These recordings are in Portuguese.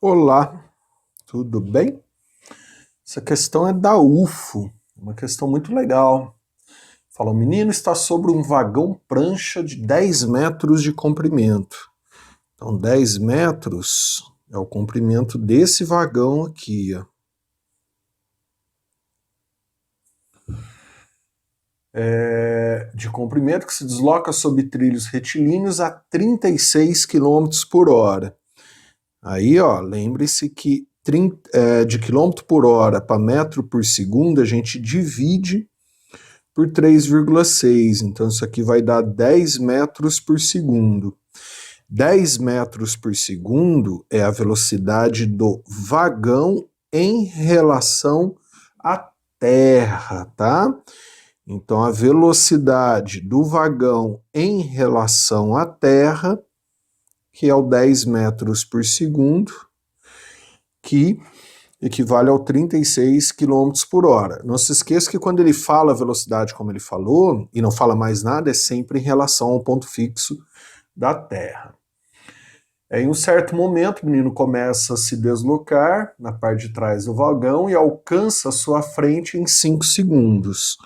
Olá, tudo bem? Essa questão é da UFO, uma questão muito legal. Fala, o menino está sobre um vagão prancha de 10 metros de comprimento. Então, 10 metros é o comprimento desse vagão aqui, ó. De comprimento que se desloca sob trilhos retilíneos a 36 quilômetros por hora. Aí, ó, lembre-se que de quilômetro por hora para metro por segundo a gente divide por 3,6. Então isso aqui vai dar 10 metros por segundo. 10 metros por segundo é a velocidade do vagão em relação à Terra, tá? Então a velocidade do vagão em relação à Terra, que é o 10 metros por segundo, que equivale ao 36 quilômetros por hora. Não se esqueça que quando ele fala a velocidade como ele falou, e não fala mais nada, é sempre em relação ao ponto fixo da Terra. Em um certo momento, o menino começa a se deslocar na parte de trás do vagão e alcança a sua frente em 5 segundos.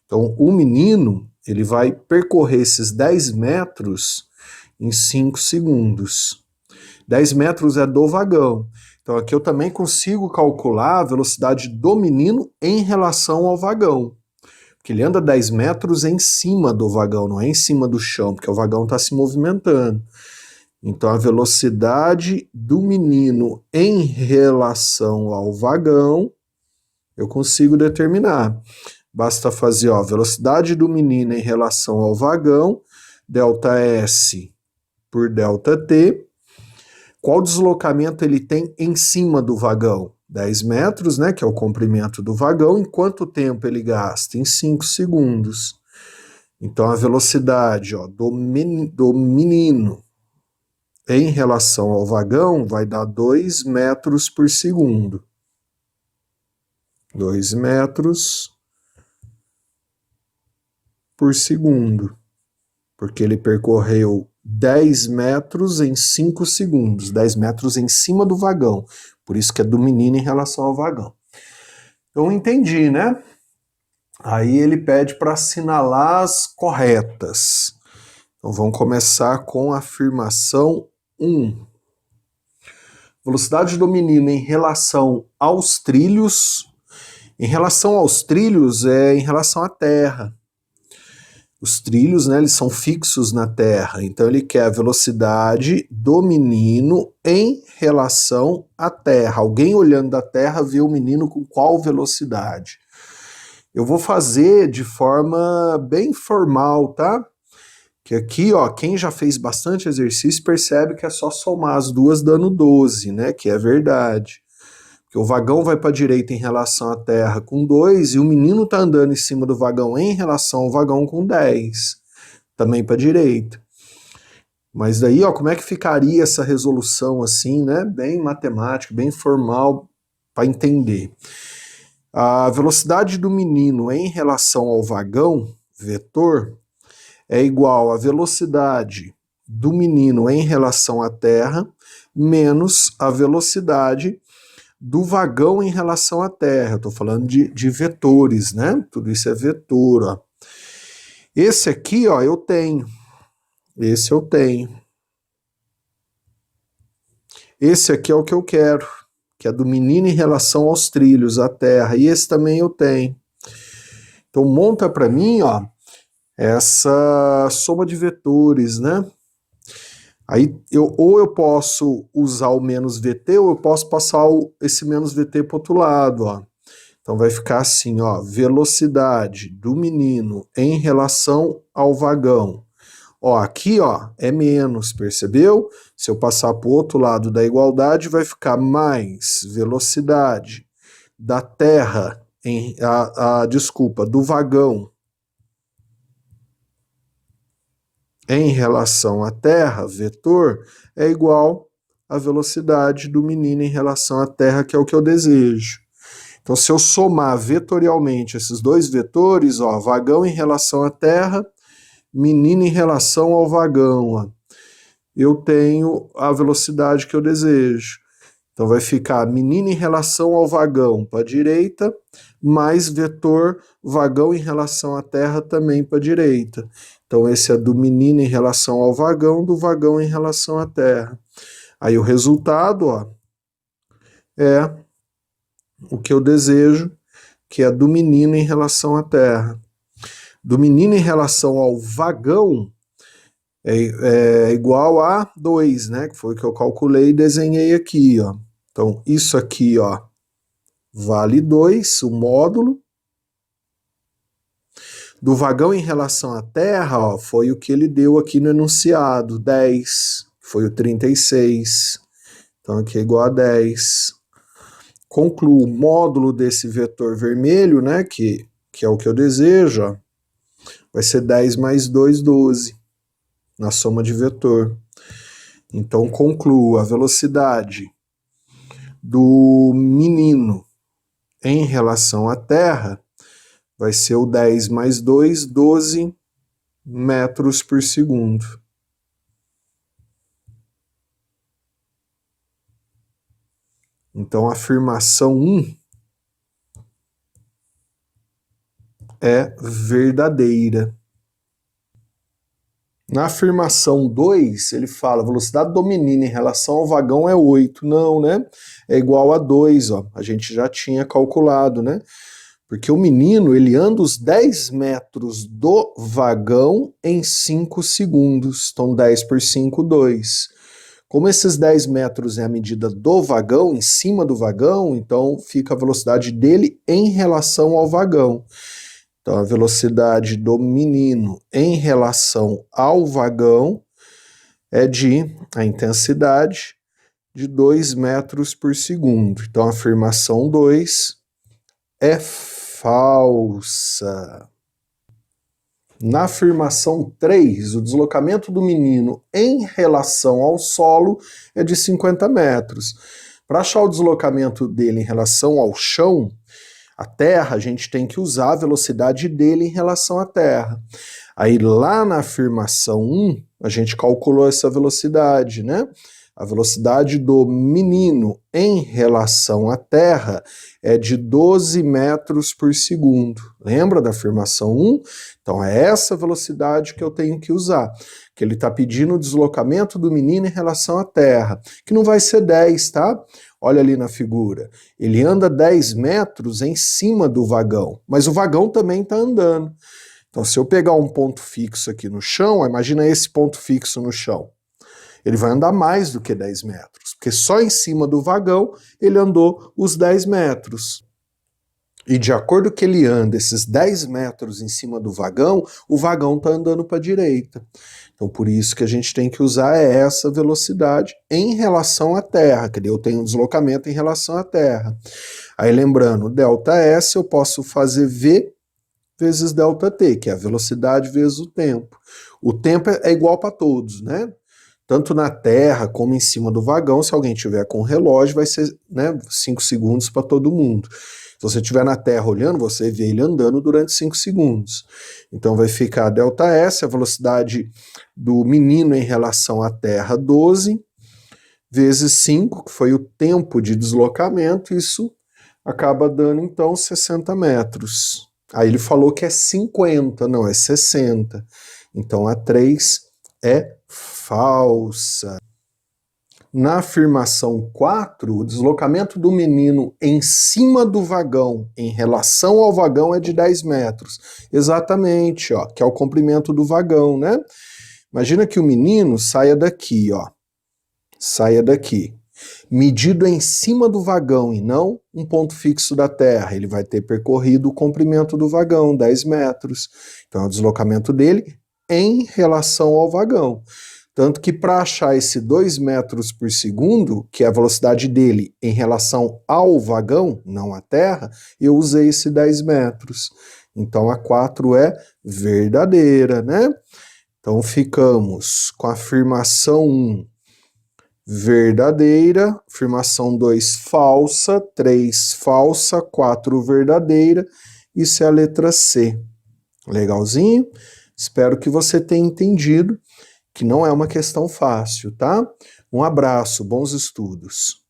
Então, o menino ele vai percorrer esses 10 metros em 5 segundos. 10 metros é do vagão. Então aqui eu também consigo calcular a velocidade do menino em relação ao vagão. Porque ele anda 10 metros em cima do vagão, não é em cima do chão, porque o vagão está se movimentando. Então a velocidade do menino em relação ao vagão, eu consigo determinar. Basta fazer a velocidade do menino em relação ao vagão, ΔS por ΔT. Qual deslocamento ele tem em cima do vagão? 10 metros, né, que é o comprimento do vagão. Em quanto tempo ele gasta? Em 5 segundos. Então a velocidade do menino em relação ao vagão vai dar 2 metros por segundo. 2 metros por segundo. Porque ele percorreu 10 metros em 5 segundos, 10 metros em cima do vagão, por isso que é do menino em relação ao vagão. Eu entendi, né? Aí ele pede para assinalar as corretas. Então vamos começar com a afirmação 1. Velocidade do menino em relação aos trilhos. Em relação aos trilhos é em relação à Terra. Os trilhos, né, eles são fixos na Terra, então ele quer a velocidade do menino em relação à Terra. Alguém olhando da Terra vê o menino com qual velocidade? Eu vou fazer de forma bem formal, tá? Que aqui, ó, quem já fez bastante exercício percebe que é só somar as duas dando 12, né, que é verdade. Porque o vagão vai para a direita em relação à Terra com 2 e o menino está andando em cima do vagão em relação ao vagão com 10, também para a direita. Mas daí, ó, como é que ficaria essa resolução assim, né? Bem matemática, bem formal para entender. A velocidade do menino em relação ao vagão, vetor, é igual à velocidade do menino em relação à Terra menos a velocidade do vagão em relação à Terra. Estou falando de vetores, né? Tudo isso é vetor, ó. Esse aqui, ó, eu tenho. Esse eu tenho. Esse aqui é o que eu quero, que é do menino em relação aos trilhos, à Terra. E esse também eu tenho. Então monta para mim, ó, essa soma de vetores, né? Aí ou eu posso usar o menos VT, ou eu posso passar esse menos VT para o outro lado, ó. Então vai ficar assim, ó, velocidade do menino em relação ao vagão. Ó, aqui, ó, é menos, percebeu? Se eu passar para o outro lado da igualdade, vai ficar mais velocidade da Terra, desculpa, do vagão em relação à Terra, vetor, é igual à velocidade do menino em relação à Terra, que é o que eu desejo. Então, se eu somar vetorialmente esses dois vetores, ó, vagão em relação à Terra, menino em relação ao vagão, ó, eu tenho a velocidade que eu desejo. Então vai ficar menino em relação ao vagão para a direita, mais vetor vagão em relação à terra também para a direita. Então esse é do menino em relação ao vagão, do vagão em relação à terra. Aí o resultado, ó, é o que eu desejo, que é do menino em relação à terra. Do menino em relação ao vagão é igual a 2, né? Que foi o que eu calculei e desenhei aqui, ó. Então, isso aqui, ó, vale 2, o módulo. Do vagão em relação à terra, ó, foi o que ele deu aqui no enunciado, 10, foi o 36. Então, aqui é igual a 10. Concluo o módulo desse vetor vermelho, né, que é o que eu desejo, ó, vai ser 10 mais 2, 12, na soma de vetor. Então, concluo a velocidade do menino em relação à Terra vai ser o 10 mais 2, 12 metros por segundo. Então, a afirmação 1 é verdadeira. Na afirmação 2, ele fala, a velocidade do menino em relação ao vagão é 8. Não, né? É igual a 2, ó. A gente já tinha calculado, né? Porque o menino, ele anda os 10 metros do vagão em 5 segundos. Então, 10 por 5, 2. Como esses 10 metros é a medida do vagão, em cima do vagão, então fica a velocidade dele em relação ao vagão. Então, a velocidade do menino em relação ao vagão é a intensidade de 2 metros por segundo. Então, a afirmação 2 é falsa. Na afirmação 3, o deslocamento do menino em relação ao solo é de 50 metros. Para achar o deslocamento dele em relação ao chão, a terra, a gente tem que usar a velocidade dele em relação à terra. Aí lá na afirmação 1, a gente calculou essa velocidade, né? A velocidade do menino em relação à terra é de 12 metros por segundo. Lembra da afirmação 1? Então é essa velocidade que eu tenho que usar. Que ele está pedindo o deslocamento do menino em relação à terra. Que não vai ser 10, tá? Olha ali na figura. Ele anda 10 metros em cima do vagão, mas o vagão também está andando. Então, se eu pegar um ponto fixo aqui no chão, imagina esse ponto fixo no chão. Ele vai andar mais do que 10 metros, porque só em cima do vagão ele andou os 10 metros. E de acordo que ele anda esses 10 metros em cima do vagão, o vagão está andando para a direita. Então, por isso que a gente tem que usar essa velocidade em relação à Terra, que eu tenho um deslocamento em relação à Terra. Aí, lembrando, ΔS eu posso fazer V vezes ΔT, que é a velocidade vezes o tempo. O tempo é igual para todos, né? Tanto na Terra como em cima do vagão, se alguém tiver com o relógio, vai ser, né, 5 segundos para todo mundo. Se você estiver na Terra olhando, você vê ele andando durante 5 segundos. Então vai ficar ΔS, a velocidade do menino em relação à Terra, 12, vezes 5, que foi o tempo de deslocamento, isso acaba dando então 60 metros. Aí ele falou que é 50, não, é 60. Então a 3 é falsa. Na afirmação 4, o deslocamento do menino em cima do vagão em relação ao vagão é de 10 metros. Exatamente, ó, que é o comprimento do vagão, né? Imagina que o menino saia daqui, ó. Saia daqui. Medido em cima do vagão e não um ponto fixo da Terra. Ele vai ter percorrido o comprimento do vagão, 10 metros. Então é o deslocamento dele em relação ao vagão. Tanto que para achar esse 2 metros por segundo, que é a velocidade dele em relação ao vagão, não à Terra, eu usei esse 10 metros. Então a 4 é verdadeira, né? Então ficamos com a afirmação 1 verdadeira, afirmação 2 falsa, 3 falsa, 4 verdadeira. Isso é a letra C. Legalzinho? Espero que você tenha entendido que não é uma questão fácil, tá? Um abraço, bons estudos.